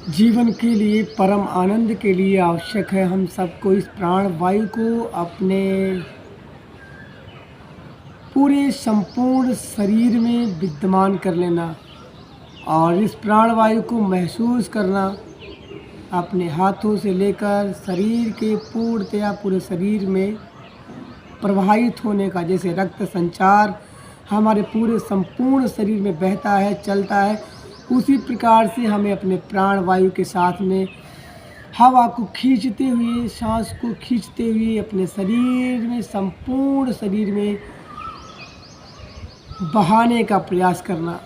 जीवन के लिए परम आनंद के लिए आवश्यक है हम सबको इस प्राण वायु को अपने पूरे संपूर्ण शरीर में विद्यमान कर लेना और इस प्राण वायु को महसूस करना अपने हाथों से लेकर शरीर के पूर्णतया पूरे शरीर में प्रवाहित होने का। जैसे रक्त संचार हमारे पूरे संपूर्ण शरीर में बहता है, चलता है, उसी प्रकार से हमें अपने प्राण वायु के साथ में हवा को खींचते हुए, सांस को खींचते हुए अपने शरीर में, संपूर्ण शरीर में बहाने का प्रयास करना,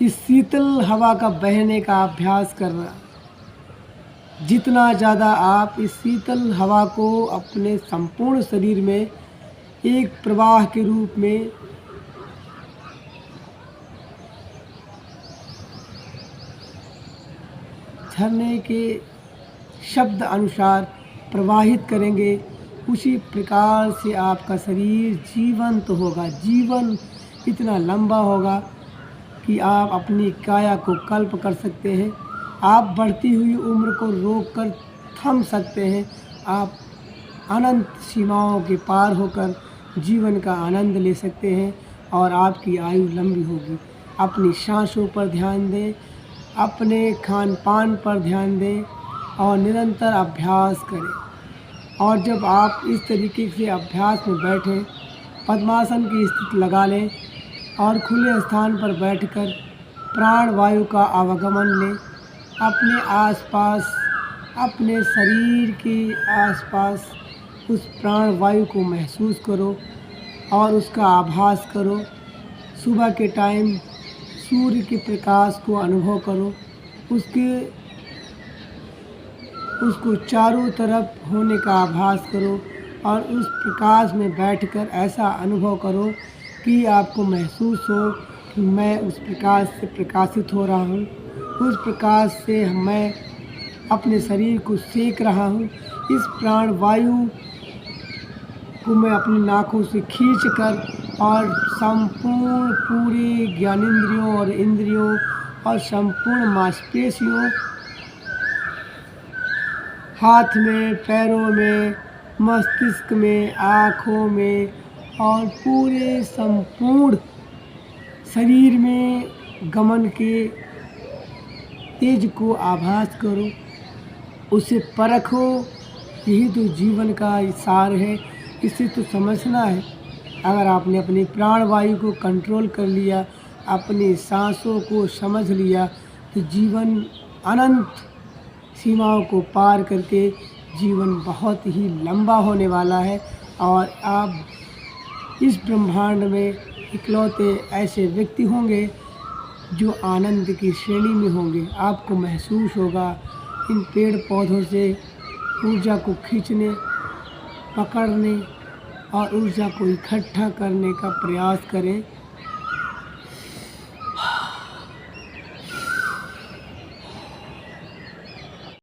इस शीतल हवा का बहने का अभ्यास करना। जितना ज़्यादा आप इस शीतल हवा को अपने संपूर्ण शरीर में एक प्रवाह के रूप में झरने के शब्द अनुसार प्रवाहित करेंगे, उसी प्रकार से आपका शरीर जीवंत होगा। जीवन इतना लंबा होगा कि आप अपनी काया को कल्प कर सकते हैं। आप बढ़ती हुई उम्र को रोककर थम सकते हैं। आप अनंत सीमाओं के पार होकर जीवन का आनंद ले सकते हैं और आपकी आयु लंबी होगी। अपनी सांसों पर ध्यान दें, अपने खान पान पर ध्यान दें और निरंतर अभ्यास करें। और जब आप इस तरीके से अभ्यास में बैठें, पद्मासन की स्थिति लगा लें और खुले स्थान पर बैठकर प्राण वायु का आवागमन लें। अपने आसपास, अपने शरीर के आसपास उस प्राण वायु को महसूस करो और उसका आभास करो। सुबह के टाइम सूर्य के प्रकाश को अनुभव करो, उसको चारों तरफ होने का आभास करो और उस प्रकाश में बैठकर ऐसा अनुभव करो कि आपको महसूस हो कि मैं उस प्रकाश से प्रकाशित हो रहा हूँ, उस प्रकाश से मैं अपने शरीर को सेक रहा हूँ। इस प्राण वायु को मैं अपनी नाकों से खींचकर और संपूर्ण पूरे ज्ञानेंद्रियों और इंद्रियों और संपूर्ण मांसपेशियों, हाथ में, पैरों में, मस्तिष्क में, आँखों में और पूरे संपूर्ण शरीर में गमन के तेज को आभास करो, उसे परखो। यही तो जीवन का सार है, इसे तो समझना है। अगर आपने अपनी प्राण वायु को कंट्रोल कर लिया, अपनी सांसों को समझ लिया, तो जीवन अनंत सीमाओं को पार करके जीवन बहुत ही लंबा होने वाला है। और आप इस ब्रह्मांड में इकलौते ऐसे व्यक्ति होंगे जो आनंद की श्रेणी में होंगे। आपको महसूस होगा इन पेड़ पौधों से ऊर्जा को खींचने, पकड़ने और ऊर्जा को इकट्ठा करने का प्रयास करें।